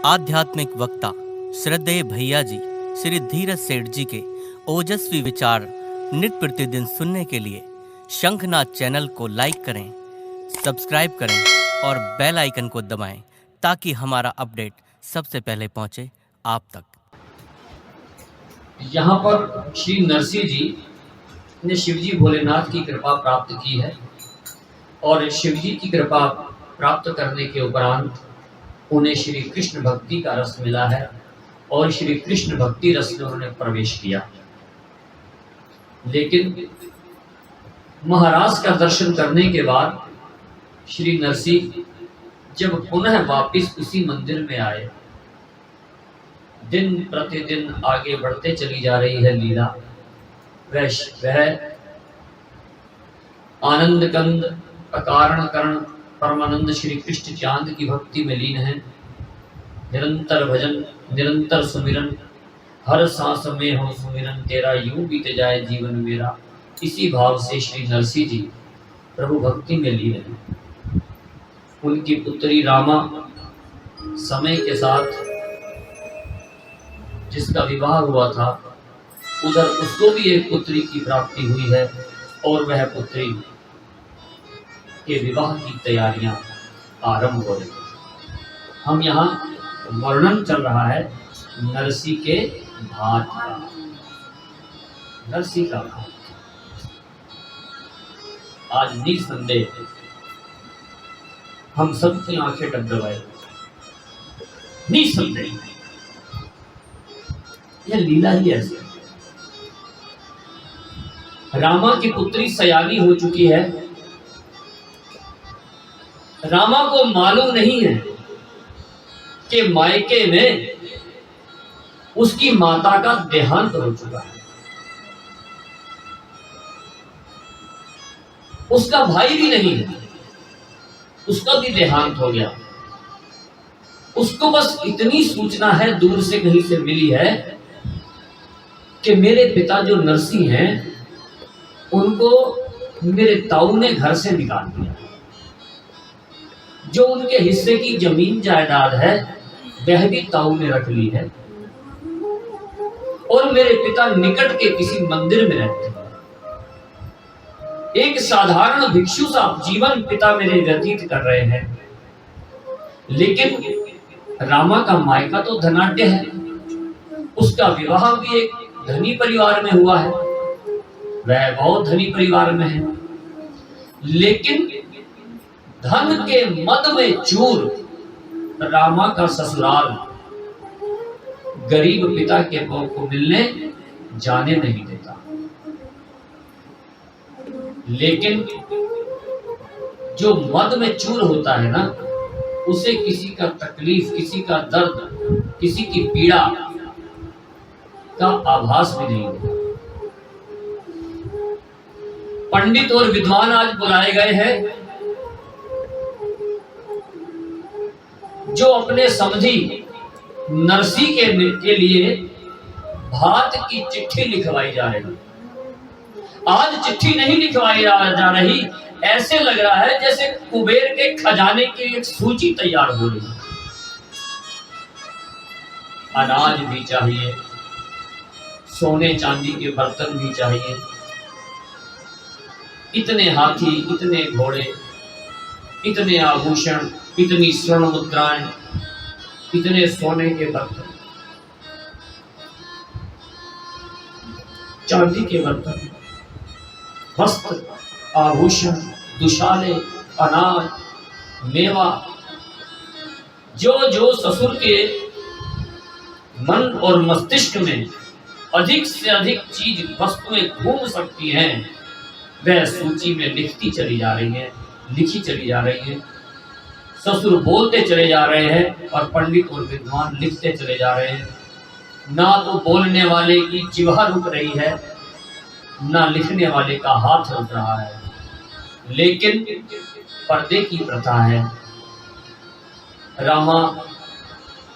आध्यात्मिक वक्ता श्रद्धेय भैया जी श्री धीरज सेठ जी के ओजस्वी विचार नित्य प्रतिदिन सुनने के लिए शंखनाद चैनल को लाइक करें, सब्सक्राइब करें और बेल आइकन को दबाएं ताकि हमारा अपडेट सबसे पहले पहुंचे आप तक। यहाँ पर श्री नरसिंह जी ने शिवजी भोलेनाथ की कृपा प्राप्त की है और शिवजी की कृपा प्राप्त करने के उपरांत उन्हें श्री कृष्ण भक्ति का रस मिला है और श्री कृष्ण भक्ति रस में उन्होंने प्रवेश किया। लेकिन महाराज का दर्शन करने के बाद श्री नरसिंह जब पुनः वापिस उसी मंदिर में आए, दिन प्रतिदिन आगे बढ़ते चली जा रही है लीला। वह आनंद कंद अकारण करण परमानंद श्री कृष्ण चांद की भक्ति में लीन है। निरंतर भजन निरंतर सुमिरन, हर सांस में हो सुमिरन तेरा, यूं बीत जाए जीवन मेरा। इसी भाव से श्री नरसिंह जी प्रभु भक्ति में लीन है। उनकी पुत्री रामा समय के साथ जिसका विवाह हुआ था, उधर उसको भी एक पुत्री की प्राप्ति हुई है और वह पुत्री के विवाह की तैयारियां आरंभ हो रही। हम यहाँ वर्णन चल रहा है नरसिंह के भात का, नरसिंह का भात। आज निसंदेह हम सबकी आंखें डगडगाए, निसंदेह यह लीला ही ऐसी। रामा की पुत्री सयानी हो चुकी है। रामा को मालूम नहीं है कि मायके में उसकी माता का देहांत हो चुका है। उसका भाई भी नहीं है, उसका भी देहांत हो गया। उसको बस इतनी सूचना है, दूर से कहीं से मिली है कि मेरे पिता जो नरसिंह हैं उनको मेरे ताऊ ने घर से निकाल दिया। जो उनके हिस्से की जमीन जायदाद है वह भी ताऊ ने रख ली है और मेरे पिता निकट के किसी मंदिर में रहते हैं। एक साधारण भिक्षु सा जीवन पिता मेरे व्यतीत कर रहे हैं। लेकिन रामा का मायका तो धनाढ्य है, उसका विवाह भी एक धनी परिवार में हुआ है, वह बहुत धनी परिवार में है। लेकिन धन के मद में चूर रामा का ससुराल गरीब पिता के बहू को मिलने जाने नहीं देता। लेकिन जो मद में चूर होता है ना, उसे किसी का तकलीफ, किसी का दर्द, किसी की पीड़ा का आभास भी नहीं होता। पंडित और विद्वान आज बुलाए गए हैं जो अपने समधी नरसिंह के लिए भात की चिट्ठी लिखवाई जा रही। आज चिट्ठी नहीं लिखवाई जा रही, ऐसे लग रहा है जैसे कुबेर के खजाने की एक सूची तैयार हो रही। अनाज भी चाहिए, सोने चांदी के बर्तन भी चाहिए, इतने हाथी, इतने घोड़े, इतने आभूषण, इतनी स्वर्ण मुद्राएं, इतने सोने के बर्तन, चांदी के बर्तन, वस्त्र, आभूषण, दुशाले, अनाज, मेवा। जो जो ससुर के मन और मस्तिष्क में अधिक से अधिक चीज वस्तुएं घूम सकती हैं, वह सूची में लिखी चली जा रही है। ससुर बोलते चले जा रहे हैं और पंडित और विद्वान लिखते चले जा रहे हैं। ना तो बोलने वाले की जिह्वा रुक रही है, ना लिखने वाले का हाथ रुक रहा है। लेकिन पर्दे की प्रथा है। रामा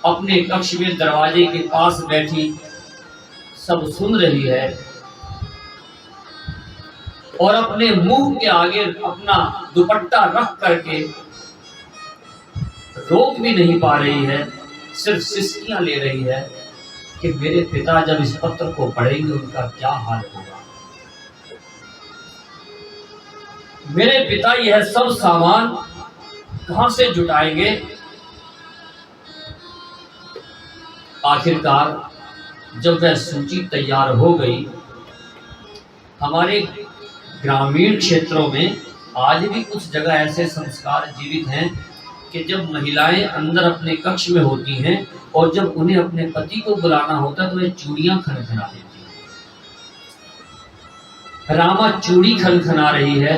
अपने कक्ष में दरवाजे के पास बैठी सब सुन रही है और अपने मुंह के आगे अपना दुपट्टा रख करके रोक भी नहीं पा रही है, सिर्फ सिसकियां ले रही है कि मेरे पिता जब इस पत्र को पढ़ेंगे उनका क्या हाल होगा। मेरे पिता यह सब सामान कहां से जुटाएंगे। आखिरकार जब वह सूची तैयार हो गई, हमारे ग्रामीण क्षेत्रों में आज भी कुछ जगह ऐसे संस्कार जीवित हैं कि जब महिलाएं अंदर अपने कक्ष में होती हैं और जब उन्हें अपने पति को बुलाना होता है तो वे चूड़ियां खनखना देती हैं। रामा चूड़ी खनखना रही है,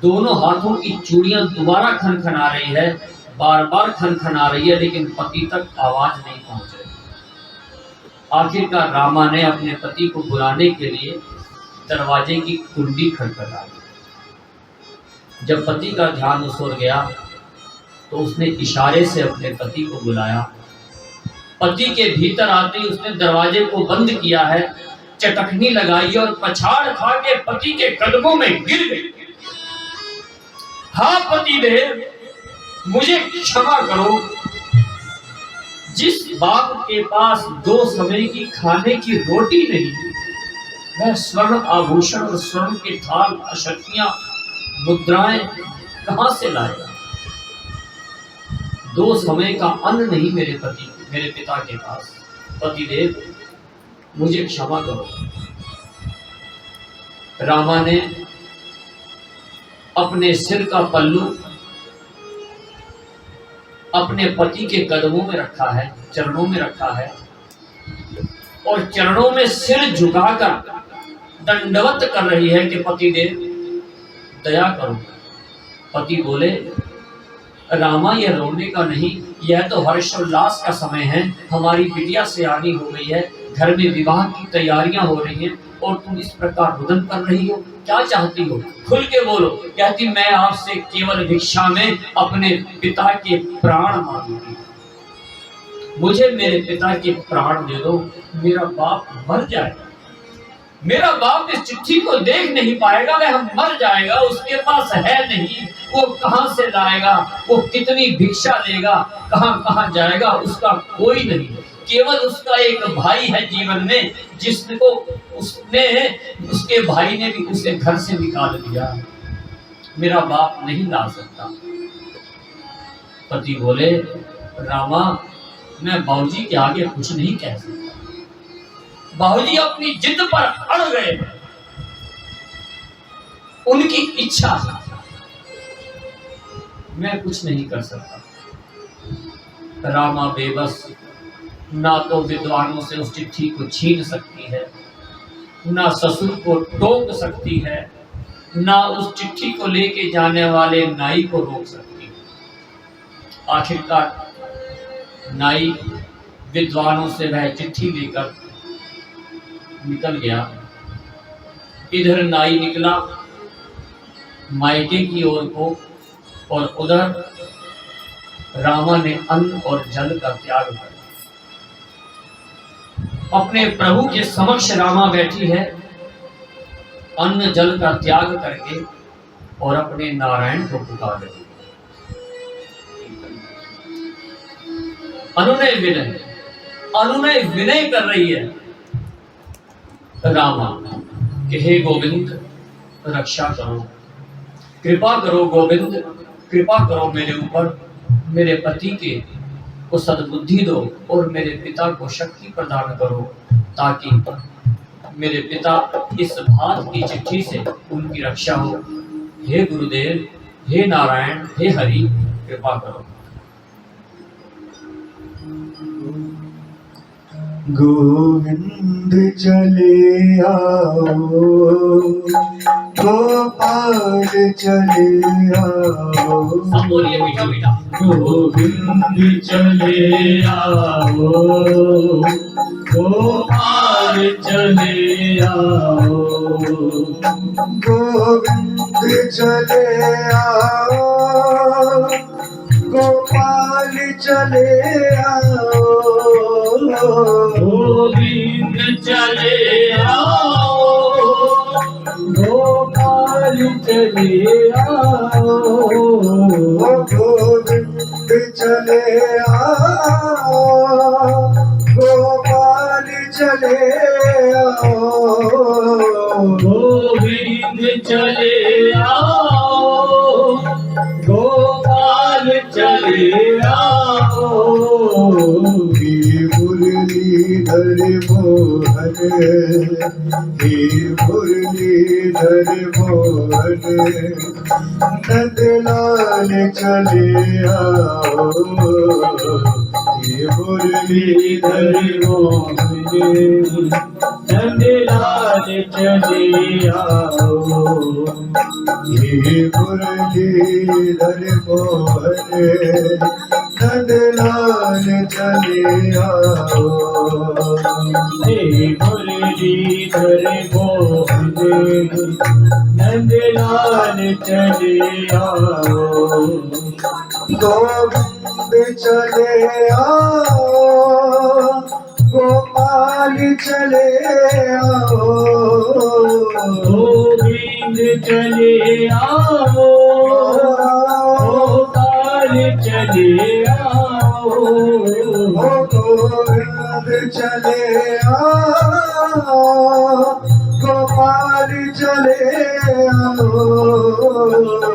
दोनों हाथों की चूड़ियां दोबारा खनखना रही है, बार बार खनखना रही है, लेकिन पति तक आवाज नहीं पहुंच रही। आखिरकार रामा ने अपने पति को बुलाने के लिए दरवाजे की कुंडी खटखटा दी। जब पति का ध्यान उस ओर गया तो उसने इशारे से अपने पति को बुलाया। पति के भीतर आते ही उसने दरवाजे को बंद किया है, चटकनी लगाई और पछाड़ खा के पति के कदमों में गिर गई। हाँ पति देव, मुझे क्षमा करो। जिस बाप के पास 2 समय की खाने की रोटी नहीं, वह स्वर्ण आभूषण और स्वर्ण के थाल, अशक्तियां, मुद्राएं कहां से लाएगा। 2 समय का अन्न नहीं मेरे पिता के पास। पतिदेव, मुझे क्षमा करो। रामा ने अपने सिर का पल्लू अपने पति के कदमों में रखा है, चरणों में रखा है और चरणों में सिर झुकाकर दंडवत कर रही है कि पतिदेव दया करो। पति बोले, रामा यह रोने का नहीं, यह तो हर्षोल्लास का समय है। हमारी बिटिया सयानी हो गई है, घर में विवाह की तैयारियां हो रही हैं और तुम इस प्रकार रुदन कर रही हो। क्या चाहती हो? खुल के बोलो। कहती, मैं आपसे केवल भिक्षा में अपने पिता के प्राण मांगूंगी। मुझे मेरे पिता के प्राण दे दो, मेरा बाप मर जाएगा। मेरा बाप इस चिट्ठी को देख नहीं पाएगा, वह मर जाएगा। उसके पास है नहीं, वो कहां से लाएगा? वो कितनी भिक्षा लेगा? कहां कहां जाएगा? उसका कोई नहीं। केवल उसका एक भाई है जीवन में, जिसको उसके भाई ने भी उसे घर से निकाल दिया। मेरा बाप नहीं ला सकता। पति बोले, रामा, मैं बाबूजी के आगे कुछ नहीं कह सकता। बाबूजी अपनी जिद पर अड़ गए, उनकी इच्छा, मैं कुछ नहीं कर सकता। रामा बेबस, ना तो विद्वानों से उस चिट्ठी को छीन सकती है, ना ससुर को टोक सकती है, ना उस चिट्ठी को लेके जाने वाले नाई को रोक सकती है। आखिरकार नाई विद्वानों से वह चिट्ठी लेकर निकल गया। इधर नाई निकला मायके की ओर को और उधर रामा ने अन्न और जल का त्याग किया। अपने प्रभु के समक्ष रामा बैठी है, अन्न जल का त्याग करके, और अपने नारायण को पुकार रही है। अनुनय विनय कर रही है रामा कि हे गोविंद, रक्षा करो, कृपा करो गोविंद, कृपा करो मेरे ऊपर, मेरे पति को सद्बुद्धि दो और मेरे पिता को शक्ति प्रदान करो, ताकि मेरे पिता इस भात की चिट्ठी से उनकी रक्षा हो। हे गुरुदेव, हे नारायण, हे हरि, कृपा करो। गोविंद चले आओ, गोपाल चले आओ, सब बोलिए मीठा मीठा। गोविंद चले आओ, गोपाल चले आओ, गोविंद चले आओ, गोपाल चले आओ, गोविंद चले आओ, गोपाल चले आओ, गोविंद चले आओ, गोपाल चले आओ, गोविंद चले आओ, गोपाल चले आओ। हे मुरलीधर मोहन, हे मुरलीधर मोहन, नंदलाल चले आओ, हे मुरलीधर मोहन, नंदलाल चले आओ। हे मुरलीधर मोहन, नंदलाल चले आओ। हे मुरलीधर मोहन, नंदलाल चले आओ। गोविंद चले आओ, गोपाल चले आओ, गोविंद चले आओ, गोपाल चले आओ। गोविंद चले आओ, गोपाल चले आओ,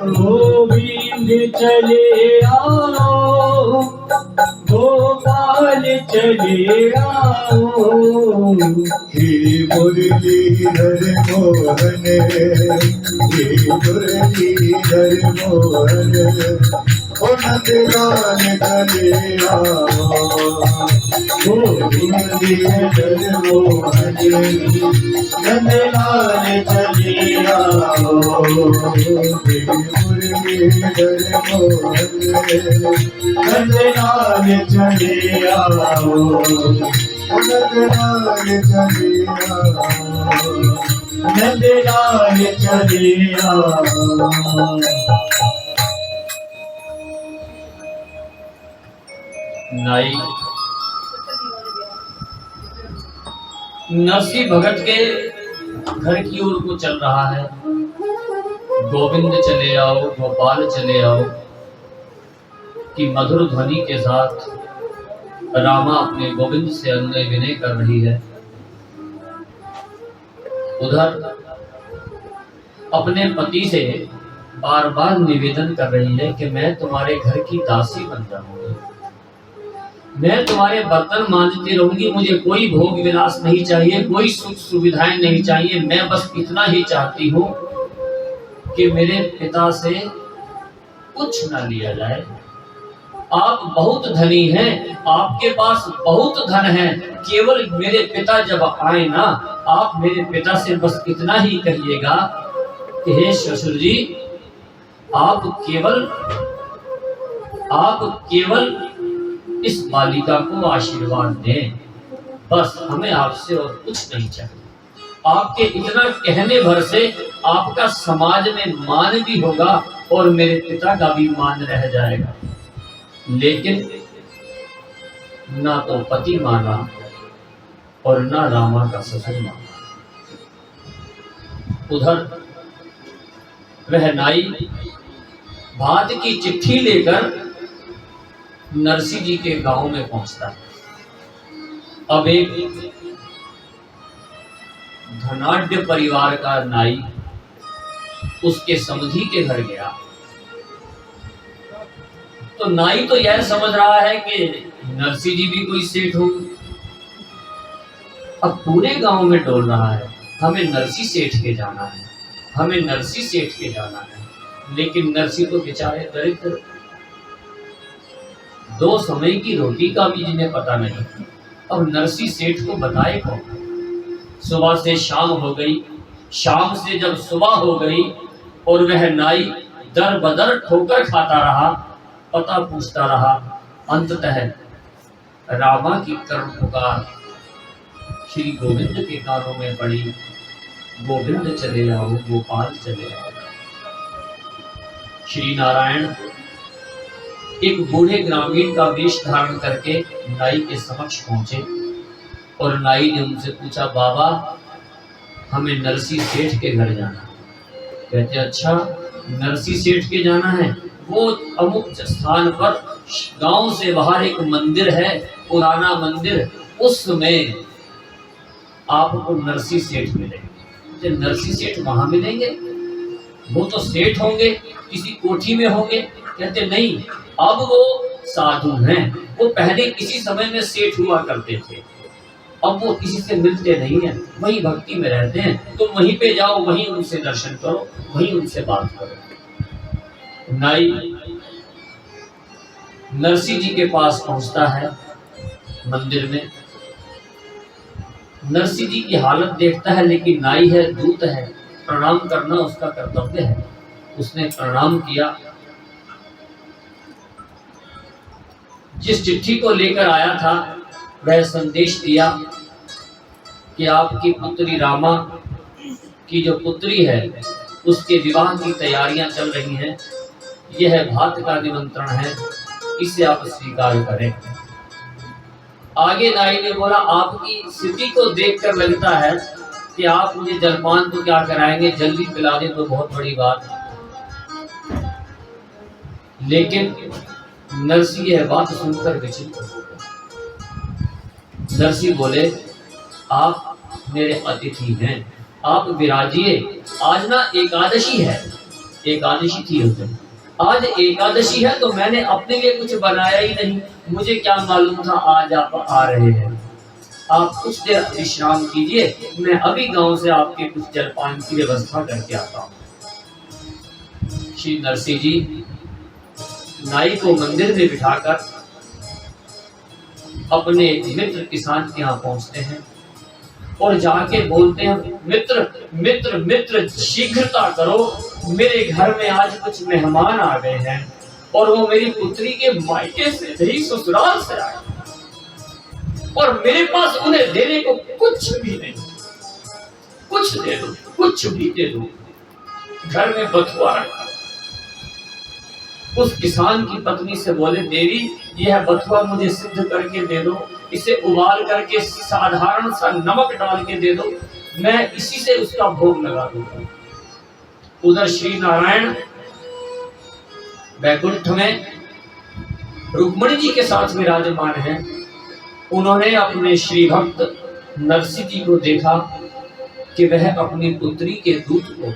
गोविंद चले आओ, गोपाल चले आओ। हे मुरलीधर मोहन, हे मुरलीधर मोहन, ओ नंदलाल चले आओ, ओ मुरलीधर मोहन, नंदलाल चले आओ। हे मुरलीधर मोहन, नंदलाल चले आओ। नंदलाल चले आओ। नंदलाल चले आओ। नाई नरसी भगत के घर की ओर को चल रहा है। गोविंद चले आओ, गोपाल चले आओ की मधुर ध्वनि के साथ रामा अपने गोविंद से अनुनय विनय कर रही है। उधर अपने पति से बार बार निवेदन कर रही है कि मैं तुम्हारे घर की दासी बन जाऊंगी, मैं तुम्हारे बर्तन मांजती रहूंगी, मुझे कोई भोग विलास नहीं चाहिए, कोई सुख सुविधाएं नहीं चाहिए, मैं बस इतना ही चाहती हूँ कि मेरे पिता से कुछ ना लिया जाए। आप बहुत धनी हैं, आपके पास बहुत धन है, केवल मेरे पिता जब आए ना, आप मेरे पिता से बस इतना ही कहिएगा कि हे ससुर जी, आप केवल इस बालिका को आशीर्वाद दें, बस हमें आपसे और कुछ नहीं चाहिए। आपके इतना कहने भर से आपका समाज में मान भी होगा और मेरे पिता का भी मान रह जाएगा। लेकिन ना तो पति माना और ना रामा का ससुर माना। उधर वह नाई भात की चिट्ठी लेकर नरसी जी के गांव में पहुंचता है। अब एक धनाढ्य परिवार का नाई उसके समधी के घर गया तो नाई तो यह समझ रहा है कि नरसी जी भी कोई सेठ हो। अब पूरे गांव में डोल रहा है, हमें नरसी सेठ के जाना है, हमें नरसी सेठ के जाना है। लेकिन नरसी तो बेचारे दरिद्र, दो समय की रोटी का भी जिन्हें पता नहीं। अब नरसी सेठ को बताए कौन? सुबह से शाम हो गई, शाम से जब सुबह हो गई और वह नाई दर बदर ठोकर खाता रहा, पता पूछता रहा। अंततः रामा की कर्ण पुकार श्री गोविंद के कानों में पड़ी। गोविंद चले आओ, गोपाल चले आओ। श्री नारायण एक बूढ़े ग्रामीण का वेश धारण करके नाई के समक्ष पहुंचे और नाई ने उनसे पूछा, बाबा हमें नरसी सेठ के घर जाना। कहते अच्छा, नरसी सेठ के जाना है, वो अमुक स्थान पर गांव से बाहर एक मंदिर है, पुराना मंदिर, उसमें आपको नरसी सेठ मिलेंगे। तो नरसी सेठ वहां मिलेंगे? वो तो सेठ होंगे, किसी कोठी में होंगे। कहते नहीं, अब वो साधु हैं, वो पहले किसी समय में सेठ हुआ करते थे, अब वो किसी से मिलते नहीं हैं, वहीं भक्ति में रहते हैं। तुम वहीं पे जाओ, वहीं उनसे दर्शन करो, वहीं उनसे बात करो। नाई नरसी जी के पास पहुंचता है मंदिर में। नरसी जी की हालत देखता है, लेकिन नाई है, दूत है, प्रणाम करना उसका कर्तव्य है। उसने प्रणाम किया। जिस चिट्ठी को लेकर आया था वह संदेश दिया कि आपकी पुत्री रामा की जो पुत्री है उसके विवाह की तैयारियां चल रही हैं, यह भात का निमंत्रण है, इसे आप स्वीकार करें। आगे नाई ने बोला, आपकी स्थिति को देखकर लगता है कि आप मुझे जलपान तो क्या कराएंगे, जल्दी पिला दें तो बहुत बड़ी बात। लेकिन नरसी यह बात सुनकर विचलित हो गए। नरसी बोले, आप मेरे अतिथि हैं, आप विराजिए। आज ना एकादशी है, एकादशी थी उस दिन, आज एकादशी है, तो मैंने अपने लिए कुछ बनाया ही नहीं। मुझे क्या मालूम था आज आप आ रहे हैं। आप कुछ देर विश्राम कीजिए, मैं अभी गांव से आपके कुछ जलपान की व्यवस्था करके आता हूँ। श्री नरसी जी नाई को मंदिर में बिठाकर अपने मित्र किसान के यहाँ पहुंचते हैं और जाके बोलते हैं, मित्र मित्र मित्र शीघ्रता करो, मेरे घर में आज कुछ मेहमान आ गए हैं और वो मेरी पुत्री के मायके से ही, ससुराल से आए, और मेरे पास उन्हें देने को कुछ भी नहीं। कुछ दे दो, कुछ भी दे दो। घर में बथुआ रखा। उस किसान की पत्नी से बोले, देवी यह बथुआ मुझे सिद्ध करके दे दो, इसे उबाल करके साधारण सा नमक डाल के दे दो, मैं इसी से उसका भोग लगा दूंगा। उधर श्री नारायण वैकुंठ में रुक्मणी जी के साथ विराजमान हैं। उन्होंने अपने श्री भक्त नरसी जी को देखा कि वह अपनी पुत्री के दूध को,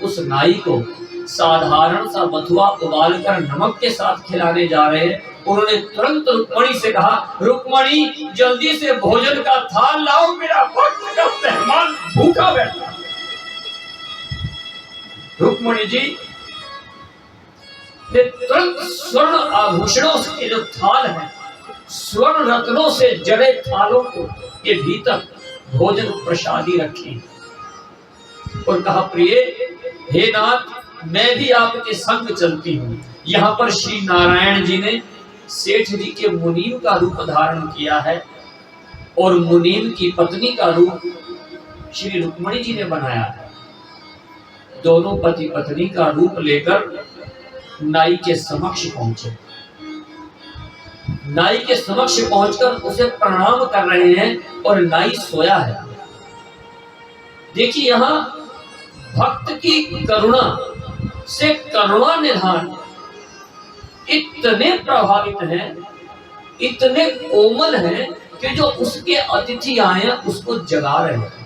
उस नाई को साधारण सा बथुआ उबालकर नमक के साथ खिलाने जा रहे हैं। उन्होंने तुरंत रुक्मणी से कहा, रुक्मणी जल्दी से भोजन का थाल लाओ, मेरा भक्त का मेहमान भूखा बैठा। रुक्मणी जी ने तुरंत स्वर्ण आभूषणों के जो थाल है, स्वर्ण रत्नों से जड़े थालों को के भीतर भोजन प्रसादी रखी और कहा, प्रिय हे नाथ, मैं भी आपके संग चलती हूँ। यहाँ पर श्री नारायण जी ने सेठ जी के मुनीम का रूप धारण किया है और मुनीम की पत्नी का रूप श्री रुक्मणी जी ने बनाया है। दोनों पति पत्नी का रूप लेकर नाई के समक्ष पहुंचे। नाई के समक्ष पहुंचकर उसे प्रणाम कर रहे हैं और नाई सोया है। देखिए, यहाँ भक्त की करुणा से करुणा निधान इतने प्रभावित हैं, इतने कोमल हैं कि जो उसके अतिथि आए हैं उसको जगा रहे हैं।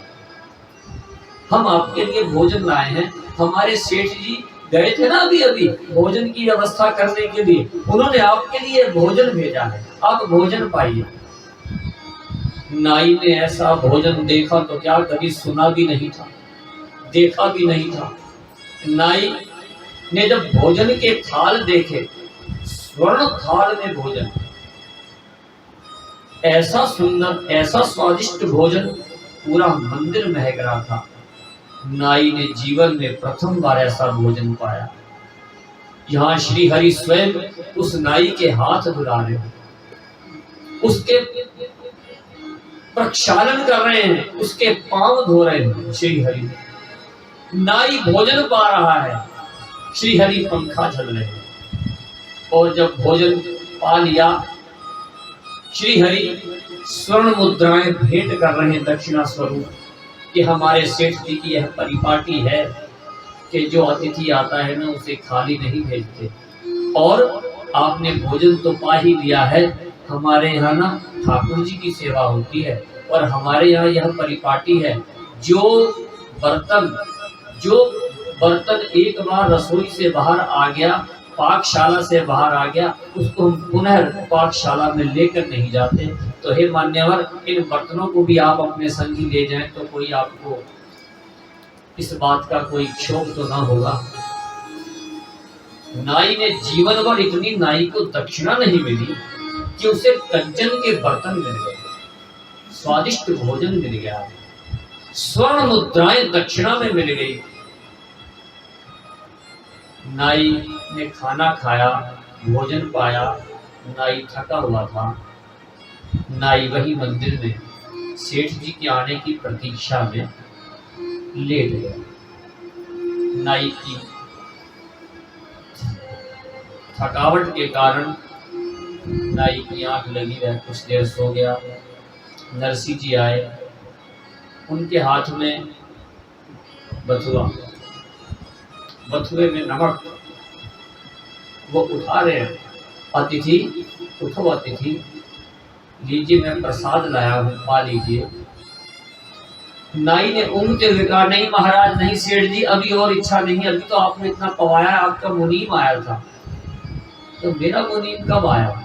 हम आपके लिए भोजन लाए हैं। हमारे सेठ जी गए थे ना अभी अभी भोजन की व्यवस्था करने के लिए, उन्होंने आपके लिए भोजन भेजा है, आप भोजन पाइए। नाई ने ऐसा भोजन देखा तो क्या कभी सुना भी नहीं था, देखा भी नहीं था। नाई ने जब भोजन के थाल देखे, स्वर्ण थाल में भोजन, ऐसा सुंदर, ऐसा स्वादिष्ट भोजन, पूरा मंदिर महक रहा था। नाई ने जीवन में प्रथम बार ऐसा भोजन पाया। यहाँ श्री हरि स्वयं उस नाई के हाथ धुला रहे हैं, उसके प्रक्षालन कर रहे हैं, उसके पांव धो रहे हैं श्री हरि। नाई भोजन पा रहा है, श्री हरि पंखा झल रहे हैं। और जब भोजन पा लिया, श्री हरि स्वर्ण मुद्राएं भेंट कर रहे हैं दक्षिणा स्वरूप कि हमारे सेठ जी की यह परिपाटी है कि जो अतिथि आता है ना उसे खाली नहीं भेजते। और आपने भोजन तो पा ही लिया है। हमारे यहाँ ना ठाकुर जी की सेवा होती है और हमारे यहाँ यह परिपाटी है। जो बर्तन एक बार रसोई से बाहर आ गया, पाकशाला से बाहर आ गया, उसको हम पुनः पाकशाला में लेकर नहीं जाते। तो हे मान्यवर, इन बर्तनों को भी आप अपने संग ही ले जाएं तो कोई आपको इस बात का कोई क्षोभ तो ना होगा। नाई ने जीवन भर इतनी नाई को दक्षिणा नहीं मिली कि उसे कंचन के बर्तन मिल गए, स्वादिष्ट भोजन मिल गया, स्वर्ण मुद्राएं दक्षिणा में मिल गई। नाई ने खाना खाया, भोजन पाया, नाई थका हुआ था। नाई वही मंदिर में सेठ जी के आने की प्रतीक्षा में लेट गया। नाई की थकावट के कारण नाई की आंख लगी रह, कुछ देर सो गया। नरसी जी आए, उनके हाथ में बथुआ, बथुए में नमक, वो उठा रहे हैं। अतिथि उठो, अतिथि लीजिए, मैं प्रसाद लाया हूँ, पा लीजिए। नाई ने ऊँघते हुए कहा, नहीं महाराज, नहीं सेठ जी, अभी और इच्छा नहीं, अभी तो आपने इतना पवाया, आपका मुनीम आया था। तो मेरा मुनीम कब आया?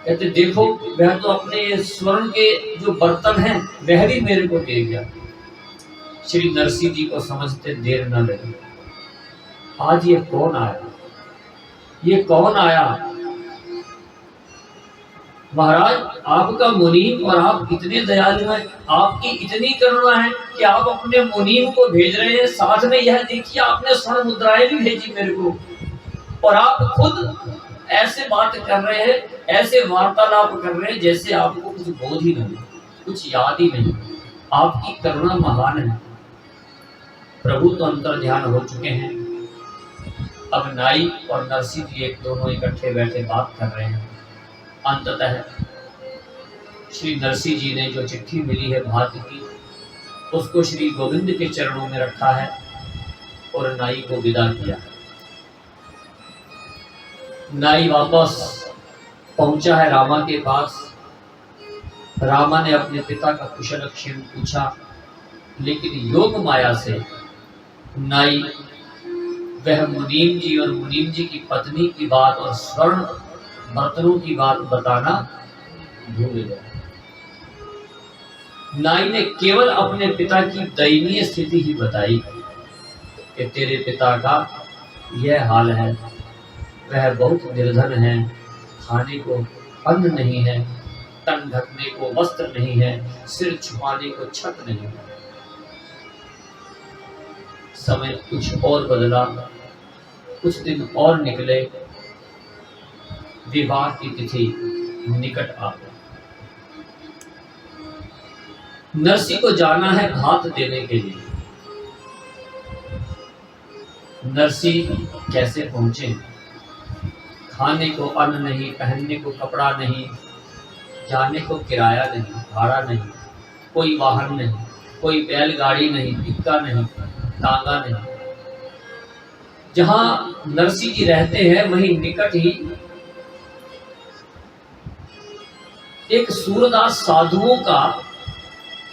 कहते देखो, वह तो अपने स्वर्ण के जो बर्तन हैं वह भी मेरे को दे गया। श्री नरसिंह जी को समझते देर न लगी। आज ये कौन आया, ये कौन आया? महाराज, आपका मुनीम और आप इतने दयालु हैं, आपकी इतनी करुणा है कि आप अपने मुनीम को भेज रहे हैं, साथ में यह देखिए आपने स्वर्ण मुद्राएं भी भेजी मेरे को, और आप खुद ऐसे बात कर रहे हैं, ऐसे वार्तालाप कर रहे हैं जैसे आपको कुछ बोध ही नहीं, कुछ याद ही नहीं। आपकी करुणा महान है। प्रभु तो अंतर ध्यान हो चुके हैं। अब नाई और नरसिंह जी एक दोनों इकट्ठे बैठे बात कर रहे हैं। अंततः श्री नरसिंह जी ने जो चिट्ठी मिली है भात की, उसको श्री गोविंद के चरणों में रखा है और नाई को विदा किया। नाई वापस पहुंचा है रामा के पास। रामा ने अपने पिता का कुशल क्षेम पूछा, लेकिन योग माया से नाई वह मुनीम जी और मुनीम जी की पत्नी की बात और स्वर्ण बर्तनों की बात बताना भूल गया। नाई ने केवल अपने पिता की दयनीय स्थिति ही बताई कि तेरे पिता का यह हाल है, वह बहुत निर्धन है, खाने को अन्न नहीं है, तन ढकने को वस्त्र नहीं है, सिर छुपाने को छत नहीं है। समय कुछ और बदला, कुछ दिन और निकले, विवाह की तिथि निकट आ गई। नरसिंह को जाना है भात देने के लिए। नरसिंह कैसे पहुंचे? खाने को अन्न नहीं, पहनने को कपड़ा नहीं, जाने को किराया नहीं, भाड़ा नहीं, कोई वाहन नहीं, कोई बैलगाड़ी नहीं, टिक्का नहीं, तांगा नहीं। जहां नरसिंह जी रहते हैं वहीं निकट ही एक सूरदास साधुओं का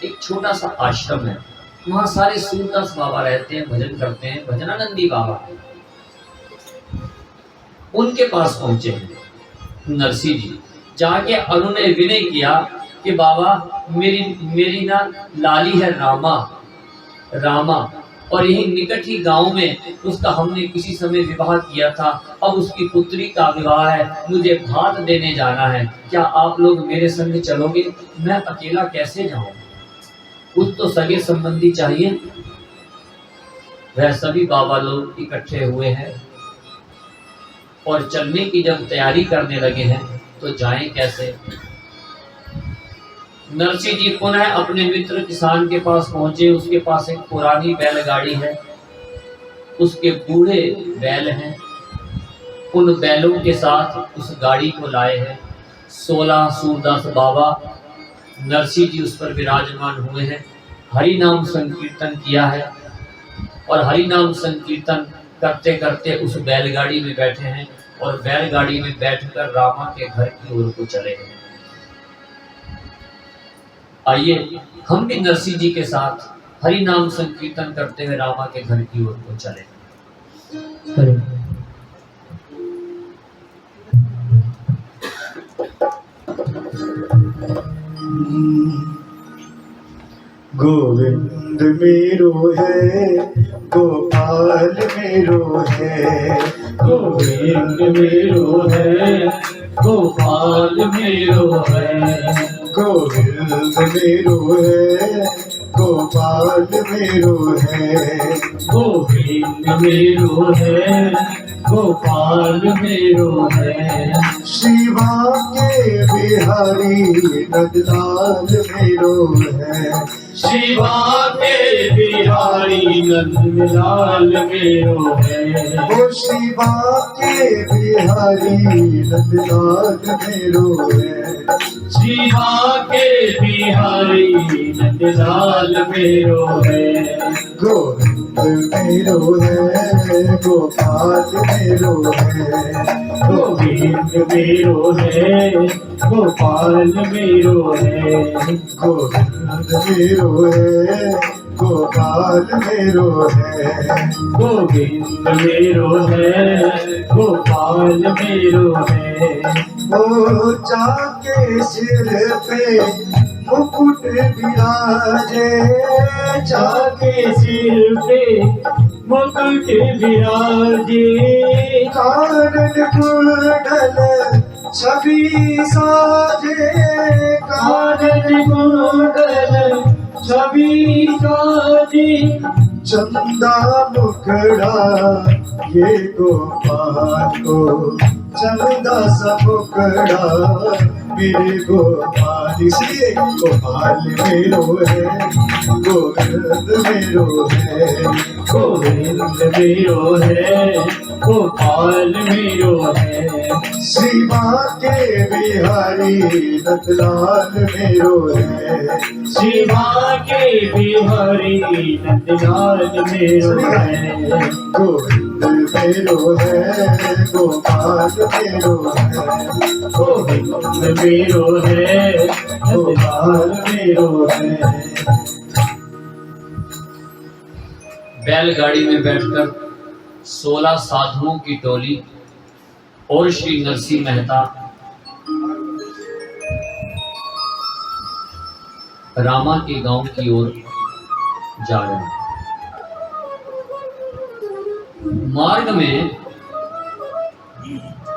एक छोटा सा आश्रम है। वहां सारे सूरदास बाबा रहते हैं, भजन करते हैं, भजनानंदी बाबा। उनके पास पहुंचे हैं नरसिंह जी। जाके उन्होंने विनय किया कि बाबा, मेरी ना लाली है रामा, और यही निकट ही गांव में उसका हमने किसी समय विवाह किया था। अब उसकी पुत्री का विवाह है, मुझे भात देने जाना है, क्या आप लोग मेरे संग चलोगे? मैं अकेला कैसे जाऊं? कुछ तो सगे संबंधी चाहिए। वह सभी बाबा लोग इकट्ठे हुए हैं और चलने की जब तैयारी करने लगे हैं तो जाएं कैसे? नरसिंह जी पुनः अपने मित्र किसान के पास पहुंचे। उसके पास एक पुरानी बैलगाड़ी है, उसके बूढ़े बैल हैं। उन बैलों के साथ उस गाड़ी को लाए हैं। 16 सूरदास बाबा नरसिंह जी उस पर विराजमान हुए हैं। हरि नाम संकीर्तन किया है और हरि नाम संकीर्तन करते करते उस बैलगाड़ी में बैठे हैं। और बैलगाड़ी में बैठकर रामा के घर की ओर को चले गए। आइए हम भी नरसिंह जी के साथ हरि नाम संकीर्तन करते हुए रामा के घर की ओर को चले। गोविंद मेरो है, गोपाल मेरो है, गोविंद मेरो है, गोपाल मेरो है, गोविंद मेरो है, गोपाल मेरो है, गोविंद मेरो है, गोपाल मेरो है, शिवा के बिहारी नंदलाल मेरो है, शिवा के बिहारी नंदलाल मेरो है, वो शिवा के बिहारी नंदलाल मेरो है, शिवा के बिहारी नंदलाल मेरो है, गोविंद मेरो है, गोपाल मेरो है, गोविंद मेरो है, गोपाल मेरो है, गोविंद मेरो है, गोपाल मेरो है, गोविंद मेरो है, गोपाल मेरो है, वो जाके सिर पे मुकुट विराजे, जाके सिर पे मुकुट विराजे, कानन कुंडल छवि साजे, कानन कुंडल छवि साजे, चंदा मुखड़ा ये गोपाल को, चंदा सा मुखड़ा मेरे गोपाल, इसलिए गोपाल मेरो है, गोविंद मेरो है, गोविंद मेरो है, गोपाल मेरो है, शिवा के बिहारी नंदलाल मेरो है, शिवा के बिहारी नंदलाल मेरो है, गोविंद मेरो है, गोपाल मेरो है, गोविंद मेरो है, नंदलाल मेरो है। बैलगाड़ी में बैठकर 16 साधुओं की टोली और श्री नरसिंह मेहता रामा के गांव की ओर जा रहे हैं। मार्ग में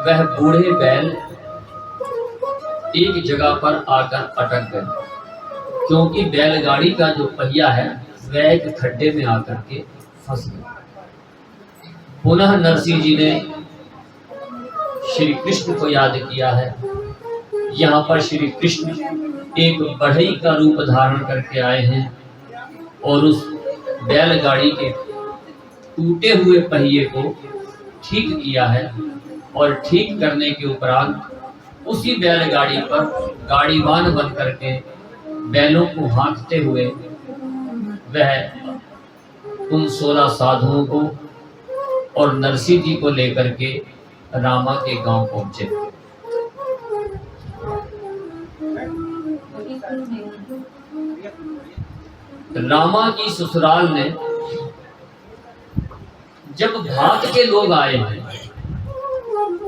वह बूढ़े बैल एक जगह पर आकर अटक गए, क्योंकि बैलगाड़ी का जो पहिया है वह एक खड्डे में आकर के फंस गया। पुनः नरसिंह जी ने श्री कृष्ण को याद किया है। यहाँ पर श्री कृष्ण एक बढ़ई का रूप धारण करके आए हैं और उस बैलगाड़ी के टूटे हुए पहिए को ठीक किया है, और ठीक करने के उपरांत उसी बैलगाड़ी पर गाड़ीवान बन करके बैलों को हाँकते हुए वह उन 16 साधुओं को और नरसिंह जी को लेकर के रामा के गांव पहुंचे। रामा की ससुराल ने जब भात के लोग आए हैं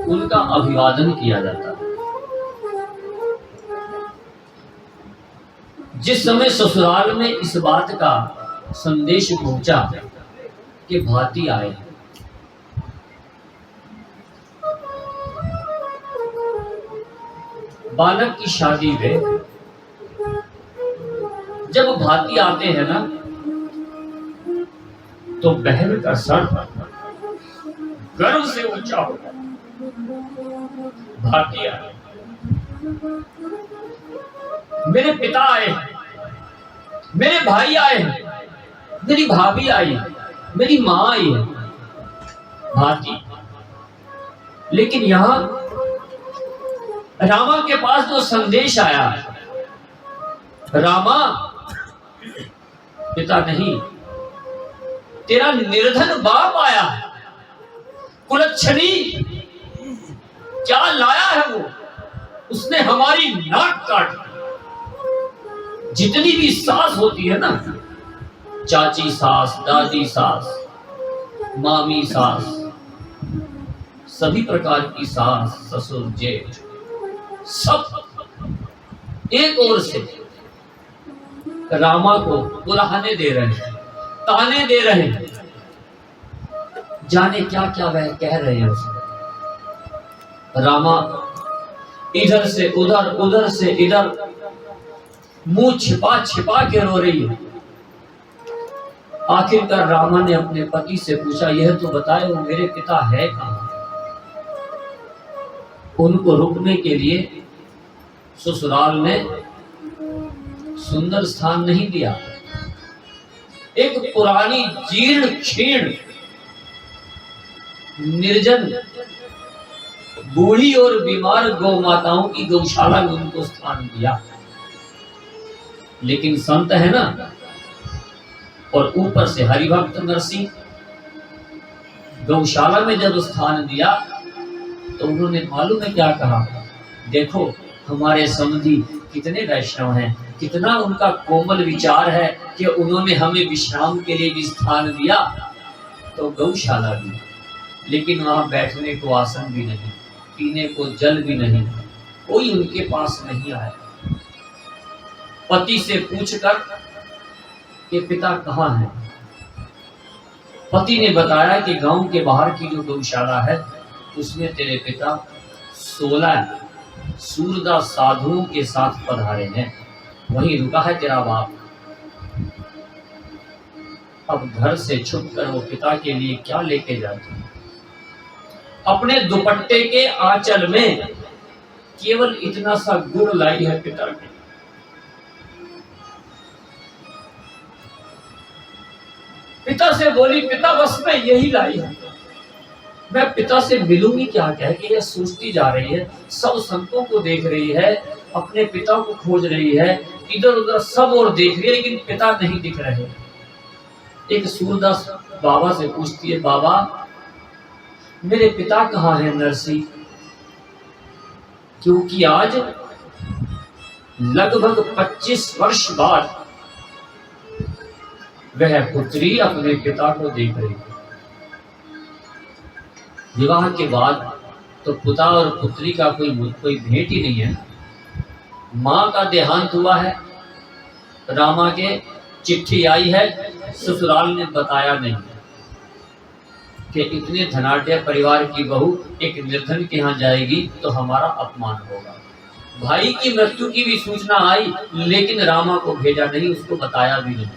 उनका अभिवादन किया जाता है। जिस समय ससुराल में इस बात का संदेश पहुंचा कि भाती आए हैं, बालक की शादी में जब भाती आते हैं ना तो बहन का सर गर्व से ऊंचा होता है। भाती आए, मेरे पिता आए हैं, मेरे भाई आए हैं, मेरी भाभी आई है, मेरी माँ आई है, भाती। लेकिन यहाँ रामा के पास जो संदेश आया, रामा पिता नहीं, तेरा निर्धन बाप आया है, कुलच्छनी क्या लाया है वो, उसने हमारी नाक काट दी। जितनी भी सास होती है ना, चाची सास, दादी सास, मामी सास, सभी प्रकार की सास, ससुर, जेठ, सब एक ओर से रामा को बुलाने दे रहे हैं, ताने दे रहे हैं। जाने क्या क्या वह कह रहे हैं उसमें। रामा इधर से उधर, उधर से इधर मुंह छिपा छिपा के रो रही है। आखिरकार रामा ने अपने पति से पूछा, यह तो बताए वो मेरे पिता है कहां। उनको रुकने के लिए ससुराल ने सुंदर स्थान नहीं दिया। एक पुरानी जीर्ण क्षीण निर्जन बूढ़ी और बीमार गौ माताओं की गौशाला में उनको स्थान दिया। लेकिन संत है ना, और ऊपर से हरिभक्त नरसिंह, गौशाला में जब स्थान दिया तो उन्होंने मालूम है क्या कहा, देखो हमारे समधी कितने वैष्णव हैं, कितना उनका कोमल विचार है कि उन्होंने हमें विश्राम के लिए भी स्थान दिया, तो गौशाला दी, लेकिन वहां बैठने को आसन भी नहीं, पीने को जल भी नहीं, कोई उनके पास नहीं आया। पति से पूछकर कि पिता कहाँ है, पति ने बताया कि गांव के बाहर की जो गौशाला है उसमें तेरे पिता 16 सूरदास साधुओं के साथ पधारे हैं, वहीं रुका है तेरा बाप। अब घर से छुपकर वो पिता के लिए क्या लेके जाती है। अपने दुपट्टे के आंचल में केवल इतना सा गुड़ लाई है पिता के। पिता से बोली, पिता बस मैं यही लाई है, मैं पिता से मिलूंगी क्या कह के। यह सोचती जा रही है, सब संतों को देख रही है, अपने पिता को खोज रही है, इधर उधर सब और देख रही है, लेकिन पिता नहीं दिख रहे। एक सूरदास बाबा से पूछती है, बाबा मेरे पिता कहाँ हैं नरसिंह, क्योंकि आज लगभग 25 वर्ष बाद वह पुत्री अपने पिता को देख रही है। विवाह के बाद तो पिता और पुत्री का कोई भेंट ही नहीं है। माँ का देहांत हुआ है, रामा के चिट्ठी आई है, ससुराल ने बताया नहीं कि इतने धनाढ्य परिवार की बहू एक निर्धन के यहाँ जाएगी तो हमारा अपमान होगा। भाई की मृत्यु की भी सूचना आई, लेकिन रामा को भेजा नहीं, उसको बताया भी नहीं।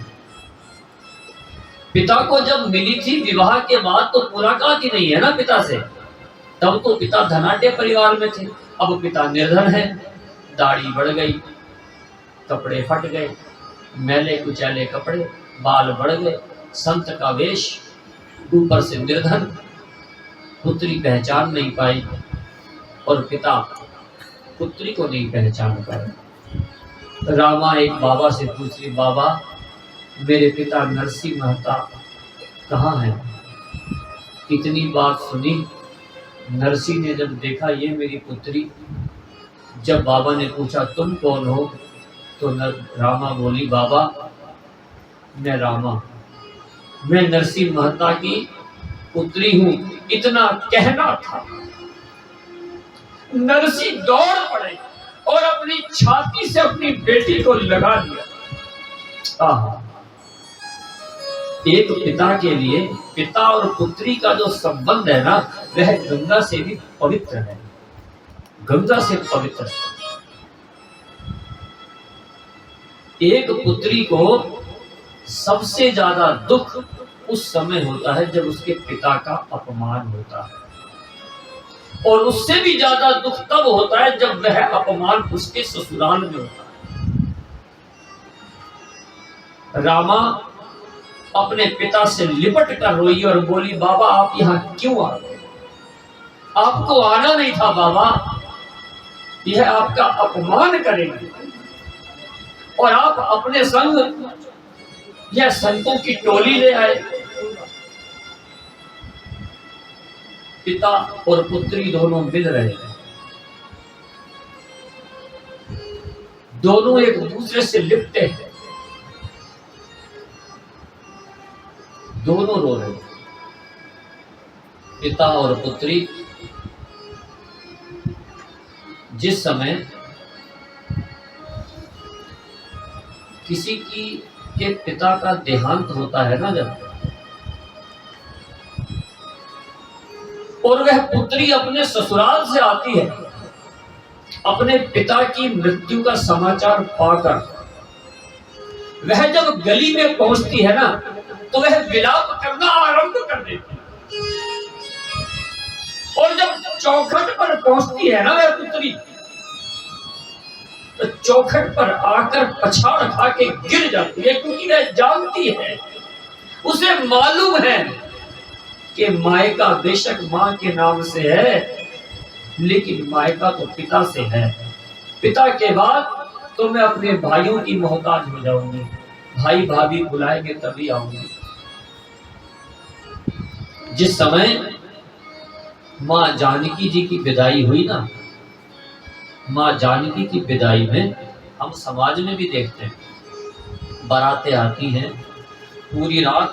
पिता को जब मिली थी विवाह के बाद तो मुलाकात ही नहीं है ना पिता से, तब तो पिता धनाढ्य परिवार में थे। अब पिता निर्धन है, दाढ़ी बढ़ गई, कपड़े फट गए, मैले कुचैले कपड़े, बाल बढ़ गए, संत का वेश, ऊपर से निर्धन, पुत्री पहचान नहीं पाई और पिता पुत्री को नहीं पहचान पाए। रामा एक बाबा से पूछ रही, बाबा मेरे पिता नरसिंह मेहता कहाँ हैं। इतनी बात सुनी, नरसिंह ने जब देखा ये मेरी पुत्री, जब बाबा ने पूछा तुम कौन हो, तो रामा बोली, बाबा मैं रामा, मैं नरसिंह मेहता की पुत्री हूं। इतना कहना था, नरसिंह दौड़ पड़े और अपनी छाती से अपनी बेटी को लगा दिया। आहा, एक पिता के लिए पिता और पुत्री का जो संबंध है ना, वह गंगा से भी पवित्र है, गंगा से पवित्र। एक पुत्री को सबसे ज्यादा दुख उस समय होता है जब उसके पिता का अपमान होता है, और उससे भी ज्यादा दुख तब होता है जब वह अपमान उसके ससुराल में होता है। रामा अपने पिता से लिपट कर रोई और बोली, बाबा आप यहाँ क्यों आ गए, आपको आना नहीं था बाबा, यह आपका अपमान करेंगे और आप अपने संग यह संतों की टोली ले आए। पिता और पुत्री दोनों मिल रहे हैं, दोनों एक दूसरे से लिपटे हैं, दोनों रो रहे हैं, पिता और पुत्री। जिस समय किसी के पिता का देहांत होता है ना, जब, और वह पुत्री अपने ससुराल से आती है अपने पिता की मृत्यु का समाचार पाकर, वह जब गली में पहुंचती है ना, तो वह विलाप करना आरंभ कर देती है। और जब चौखट पर पहुंचती है ना वह पुत्री, तो चौखट पर आकर पछाड़ खा के गिर जाती है, क्योंकि वह जानती है, उसे मालूम है कि मायका बेशक मां के नाम से है, लेकिन मायका तो पिता से है। पिता के बाद तो मैं अपने भाइयों की मोहताज हो जाऊंगी, भाई भाभी बुलाएंगे तभी आऊंगी। जिस समय मां जानकी जी की विदाई हुई ना, मां जानकी की विदाई में हम समाज में भी देखते हैं, बारातें आती हैं, पूरी रात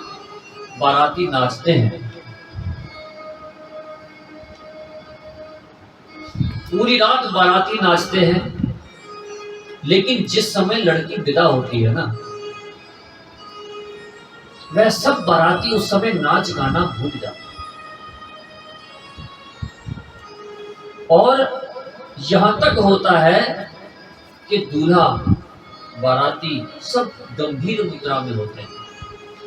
बाराती नाचते हैं, पूरी रात बाराती नाचते हैं, लेकिन जिस समय लड़की विदा होती है ना, वह सब बाराती उस समय नाच गाना भूल जाते हैं। और यहां तक होता है कि दूल्हा बाराती सब गंभीर मुद्रा में होते हैं।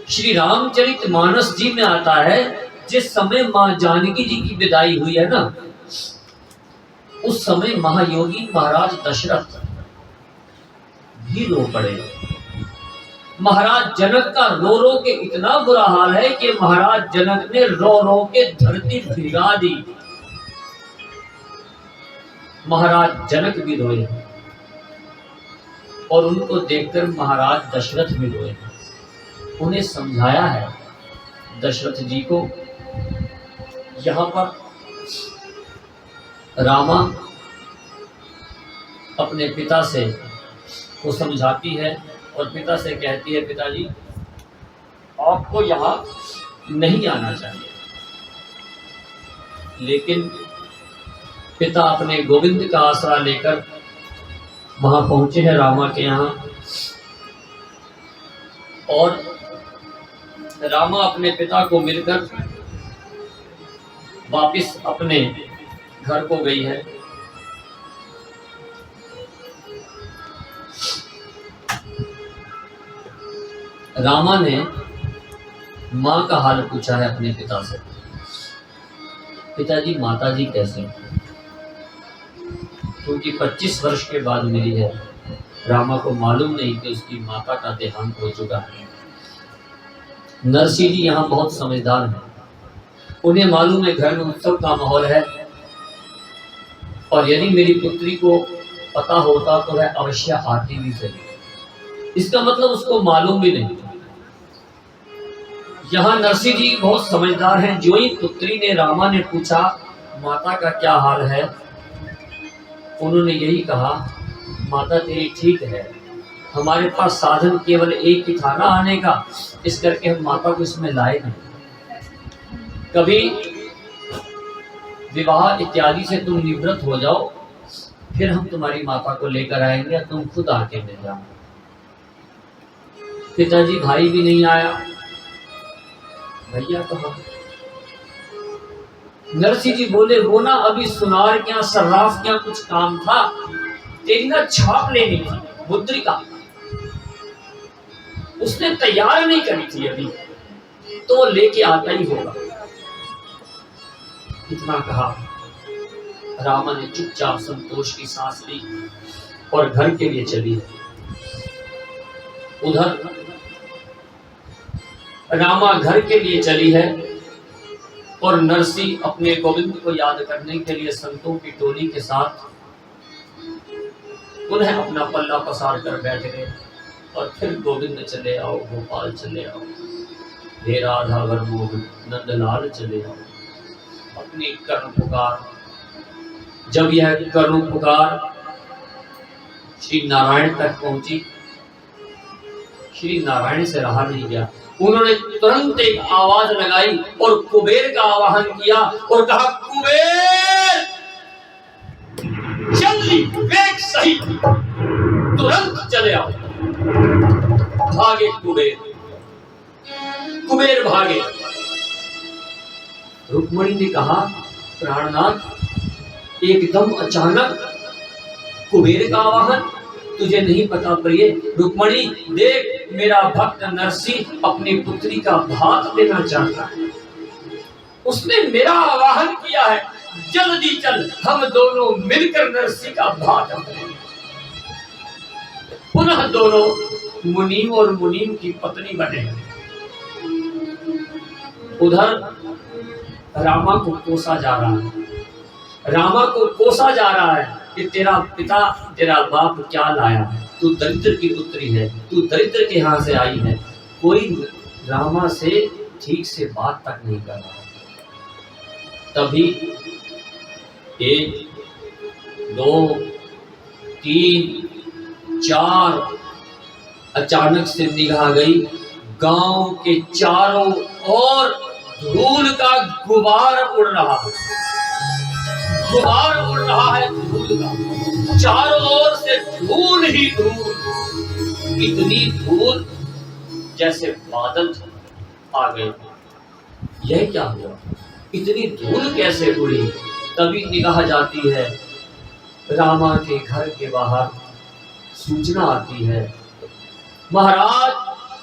श्री रामचरितमानस जी में आता है, जिस समय मां जानकी जी की विदाई हुई है ना, उस समय महायोगी महाराज दशरथ भी रो पड़े। महाराज जनक का रो रो के इतना बुरा हाल है कि महाराज जनक ने रो रो के धरती भिगा दी। महाराज जनक भी रोए और उनको देखकर महाराज दशरथ भी रोए। उन्हें समझाया है दशरथ जी को। यहाँ पर रामा अपने पिता से को समझाती है और पिता से कहती है, पिताजी आपको यहाँ नहीं आना चाहिए। लेकिन पिता अपने गोविंद का आसरा लेकर वहां पहुंचे हैं रामा के यहाँ, और रामा अपने पिता को मिलकर वापिस अपने घर को गई है। रामा ने मां का हाल पूछा है अपने पिता से, पिताजी माताजी कैसे? क्योंकि 25 वर्ष के बाद मिली है। रामा को मालूम नहीं कि उसकी माता का देहांत हो चुका है। नरसिंह जी यहाँ बहुत समझदार हैं, उन्हें मालूम है घर में उत्सव का माहौल है, और यदि मेरी पुत्री को पता होता तो वह अवश्य आती भी सही। इसका मतलब उसको मालूम भी नहीं। यहाँ नरसिंह जी बहुत समझदार हैं। जो ही पुत्री ने रामा ने पूछा माता का क्या हाल है, उन्होंने यही कहा, माता तेरी ठीक है, हमारे पास साधन केवल एक ही था ना आने का, इस करके हम माता को इसमें लाए नहीं। कभी विवाह इत्यादि से तुम निवृत्त हो जाओ, फिर हम तुम्हारी माता को लेकर आएंगे, तुम खुद आके ले जाओ। पिताजी भाई भी नहीं आया, भैया कहाँ? नरसिंह जी बोले, वो ना अभी सुनार क्या सर्राफ क्या कुछ काम था, तेरी ना छाप लेनी थी मुद्रिका, उसने तैयार नहीं करी थी अभी, तो वो लेके आता ही होगा। इतना कहा, रामा ने चुपचाप संतोष की सांस ली और घर के लिए चली। उधर रामा घर के लिए चली है और नरसिंह अपने गोविंद को याद करने के लिए संतों की टोली के साथ पुनः अपना पल्ला पसार कर बैठ गए। और फिर गोविंद चले आओ, गोपाल चले आओ, हे राधा वरमोह नंदलाल चले आओ, अपनी कर्ण पुकार। जब यह कर्ण पुकार श्री नारायण तक पहुंची। श्री नारायण से रहा नहीं गया, उन्होंने तुरंत एक आवाज लगाई और कुबेर का आवाहन किया और कहा, कुबेर जल्दी वेग सहित तुरंत चले आओ। भागे कुबेर, कुबेर भागे। रुक्मणी ने कहा, प्राणनाथ एकदम अचानक कुबेर का आवाहन, तुझे नहीं पता प्रिय? रुक्मणी देख, मेरा भक्त नरसी अपनी पुत्री का भात देना चाहता है, उसने मेरा आवाहन किया है, जल्दी चल, हम दोनों मिलकर नरसी का भात करें। पुनः दोनों मुनीम और मुनीम की पत्नी बने। उधर रामा को कोसा जा रहा है, रामा को कोसा जा रहा है कि तेरा पिता, तेरा बाप क्या लाया, तू दरिद्र की पुत्री है, तू दरिद्र के यहाँ से आई है। कोई रामा से ठीक से बात तक नहीं कर रहा। तभी 1 2 3 4 अचानक से निगाह गई, गांव के चारों ओर धूल का गुबार उड़ रहा है, गुबार उड़ रहा है धूल का, चारों ओर से धूल ही धूल, इतनी धूल जैसे बादल आ गए। यह क्या हुआ, इतनी धूल कैसे उड़ी? तभी निगाह जाती है, रामा के घर के बाहर सूचना आती है, महाराज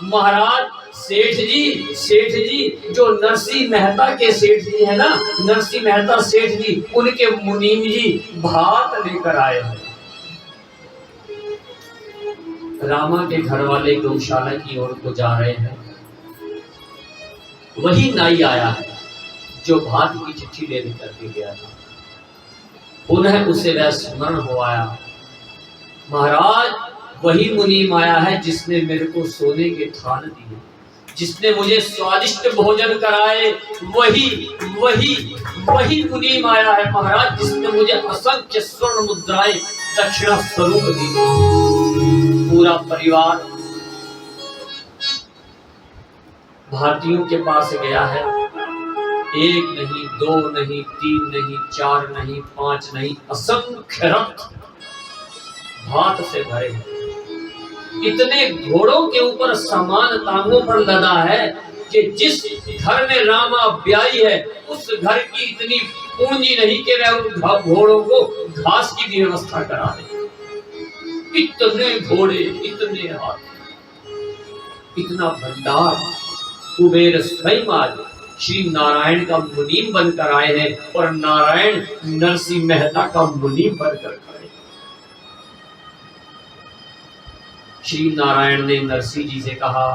महाराज, सेठ जी, जो नरसी मेहता के सेठ जी है ना, नरसी मेहता सेठ जी, उनके मुनीम जी भात लेकर आए हैं। रामा के घर वाले गौशाला की ओर को जा रहे हैं। वही नाई आया है जो भात की चिट्ठी ले करके गया था। पुनः उसे वह स्मरण हो आया, महाराज वही मुनीम आया है जिसने मेरे को सोने के थान दिए, जिसने मुझे स्वादिष्ट भोजन कराए, वही मुनीम आया है महाराज, जिसने मुझे असंख्य स्वर्ण मुद्राएं दक्षिणा स्वरूप दी। पूरा परिवार भारतीयों के पास गया है, 1 नहीं 2 नहीं 3 नहीं 4 नहीं 5 नहीं, असंख्य रथ भात से भरे हैं। इतने घोड़ों के ऊपर सामान टांगों पर लदा है कि जिस घर में रामा ब्याई है उस घर की इतनी पूंजी नहीं कि वह उन घोड़ों को घास की भी व्यवस्था करा दे। इतने घोड़े, इतने हाथी, इतना भंडार कुबेर स्वयं आज श्री नारायण का मुनीम बनकर आए हैं और नारायण नरसिंह मेहता का मुनीम बनकर खड़े। श्री नारायण ने नरसिंह जी से कहा,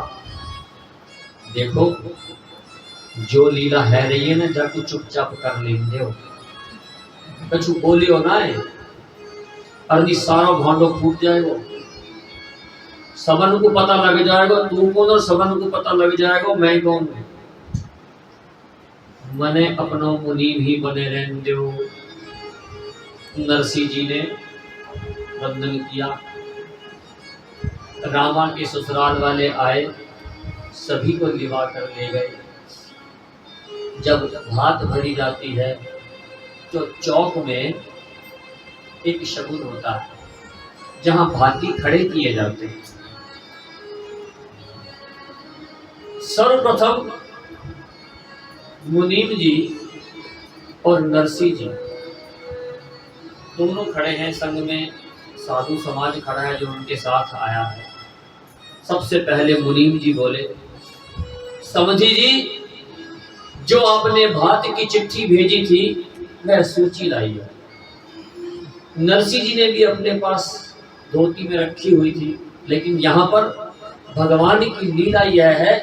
देखो जो लीला है रही है ना, जाके चुपचाप कर लेंगे हो, कछु बोलियो ना है, अरे सारा भांडो फूट जाएगा, सबन को पता लग जाएगा तू कौन और सबन को पता लग जाएगा मैं कौन हूं। मने अपनो मुनीम ही बने रहने दो। नरसिंह जी ने वंदन किया। रामा के ससुराल वाले आए, सभी को लिवा कर ले गए। जब भात भरी जाती है तो चौक में एक शगुन होता है जहां भाती खड़े किए जाते हैं। सर्वप्रथम मुनीम जी और नरसिंह जी दोनों खड़े हैं, संग में साधु समाज खड़ा है जो उनके साथ आया है। सबसे पहले मुनीम जी बोले, समझी जी, जो आपने भात की चिट्ठी भेजी थी वह सूची लाई है। नरसिंह जी ने भी अपने पास धोती में रखी हुई थी, लेकिन यहाँ पर भगवान की लीला यह है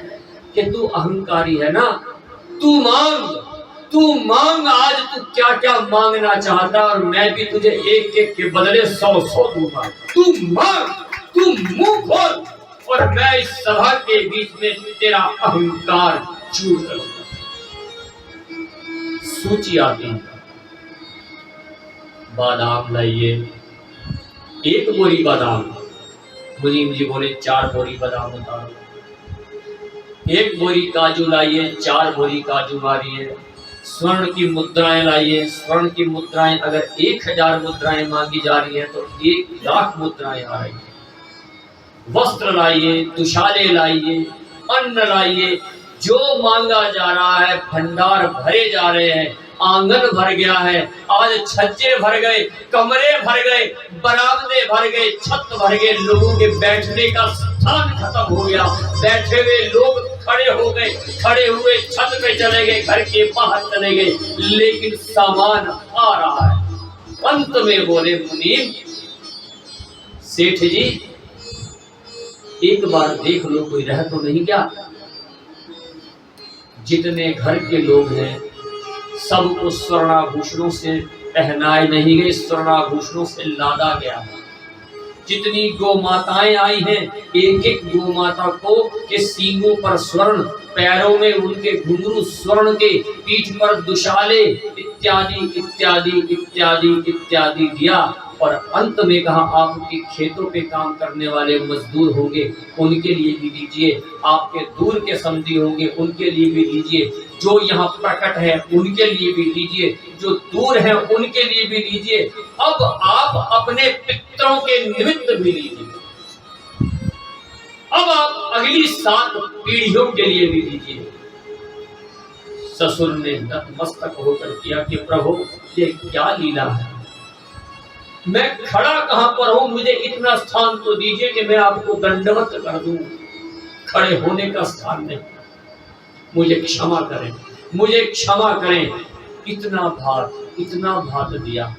कि तू अहंकारी है ना, तू मांग आज तू क्या क्या मांगना चाहता, और मैं भी तुझे एक एक के बदले 100 दूंगा। तू मांग, तू मुंह खोल, और मैं इस सभा के बीच में तेरा अहंकार चूर करूंगा। सूची आती, बादाम लाइए, एक बोरी बादाम। मुनीम जी बोले 4 बोरी बादाम उतारो। 1 बोरी काजू लाइए, 4 बोरी काजू मारिए। स्वर्ण की मुद्राएं लाइए। स्वर्ण की मुद्राएं अगर 1000 मुद्राएं मांगी जा रही है तो 1,00,000 मुद्राएं आ रही है। वस्त्र लाइए, दुशाले लाइए, अन्न लाइए। जो मांगा जा रहा है, भंडार भरे जा रहे हैं। आंगन भर गया है, आज छज्जे भर गए, कमरे भर गए, बरामदे भर गए, छत भर गए। लोगों के बैठने का स्थान खत्म हो गया। बैठे हुए लोग खड़े हो गए, खड़े हुए छत पे चले गए, घर के बाहर चले गए, लेकिन सामान आ रहा है। अंत में बोले मुनीम, सेठ जी एक बार देख लो, कोई रह तो नहीं क्या? जितने घर के लोग हैं सबको स्वर्णाभूषणों से पहनाए नहीं गए, स्वर्णाभूषणों से लादा गया है। जितनी गौ माताएं आई हैं, एक एक गौ माता को के सींगों पर स्वर्ण, पैरों में उनके घुंघरू स्वर्ण के, पीठ पर दुशाले इत्यादि इत्यादि इत्यादि इत्यादि दिया। और अंत में कहा, आपके खेतों पे काम करने वाले मजदूर होंगे, उनके लिए भी दीजिए। आपके दूर के समधी होंगे, उनके लिए भी दीजिए। जो यहाँ प्रकट है उनके लिए भी दीजिए, जो दूर है उनके लिए भी दीजिए। अब आप अपने पितरों के निमित्त भी लीजिए। अब आप अगली 7 पीढ़ियों के लिए भी दीजिए। ससुर ने नतमस्तक होकर किया कि प्रभु ये क्या लीला है, मैं खड़ा कहां पर हूं, मुझे इतना स्थान तो दीजिए कि मैं आपको दंडवत कर दूं। खड़े होने का स्थान नहीं, मुझे क्षमा करें, मुझे क्षमा करें। इतना भात दिया।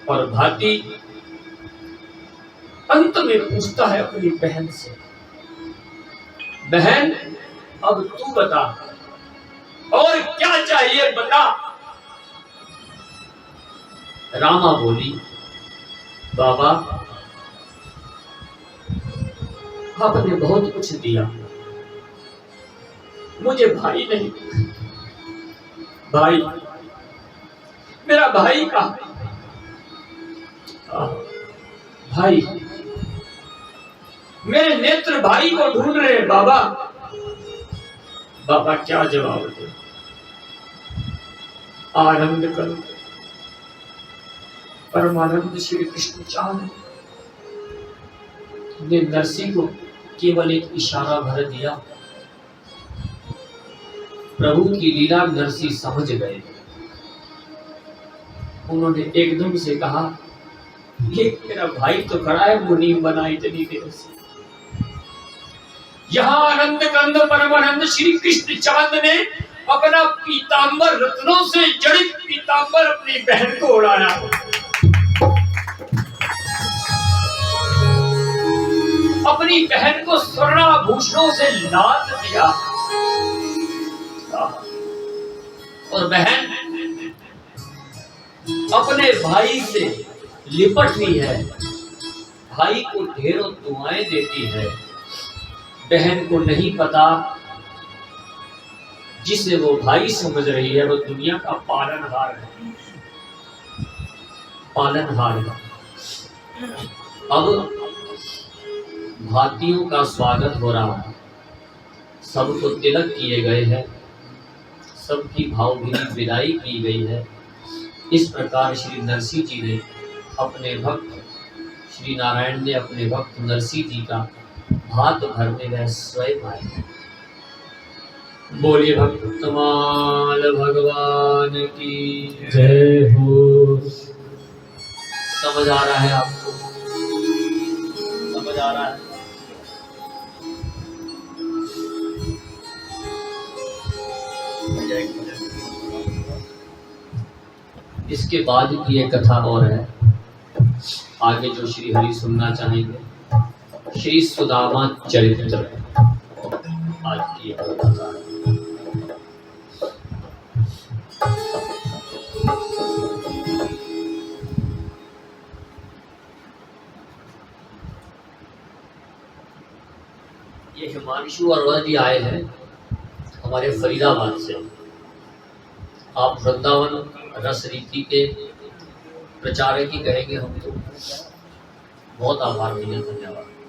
और भाती अंत में पूछता है अपनी बहन से, बहन अब तू बता और क्या चाहिए, बता। रामा बोली, बाबा आपने बहुत कुछ दिया, मुझे भाई नहीं। भाई, मेरा भाई कहाँ? भाई, मेरे नेत्र भाई को ढूंढ रहे हैं बाबा। बाबा क्या जवाब दे? आनंद करो। परमानंद श्री कृष्ण चांद ने नरसी को केवल एक इशारा भर दिया। प्रभु की लीला नरसी समझ गए। उन्होंने एकदम से कहा, ये मेरा भाई तो खड़ा है, मुनीम बना इतनी देर से। यहाँ आनंद कंद परमानंद श्री कृष्ण चांद ने अपना पीतांबर, रत्नों से जड़ित पीतांबर अपनी बहन को उड़ाया। अपनी बहन को स्वर्णाभूषणों से लाद दिया। और बहन अपने भाई से लिपट रही है, भाई को ढेरों दुआएं देती है। बहन को नहीं पता जिसे वो भाई समझ रही है वो दुनिया का पालनहार है, पालनहार है। अब भातियों का स्वागत हो रहा है, सबको तिलक किए गए हैं, सबकी भावभीनी विदाई की गई है। इस प्रकार श्री नरसिंह जी ने अपने भक्त, श्री नारायण ने अपने भक्त नरसिंह जी का भात भरने गए स्वयं आए। बोलिए भक्तमाल भगवान की जय हो। समझ आ रहा है आपको? समझ आ रहा है? इसके बाद की एक कथा और है, आगे जो श्री हरि सुनना चाहेंगे। श्री सुदामा चरित्र आज की कथा है। ये हिमांशु और वह जी आए हैं हमारे फरीदाबाद से। आप वृंदावन रस रीति के प्रचारक ही कहेंगे हम तो। बहुत आभार भैया, धन्यवाद।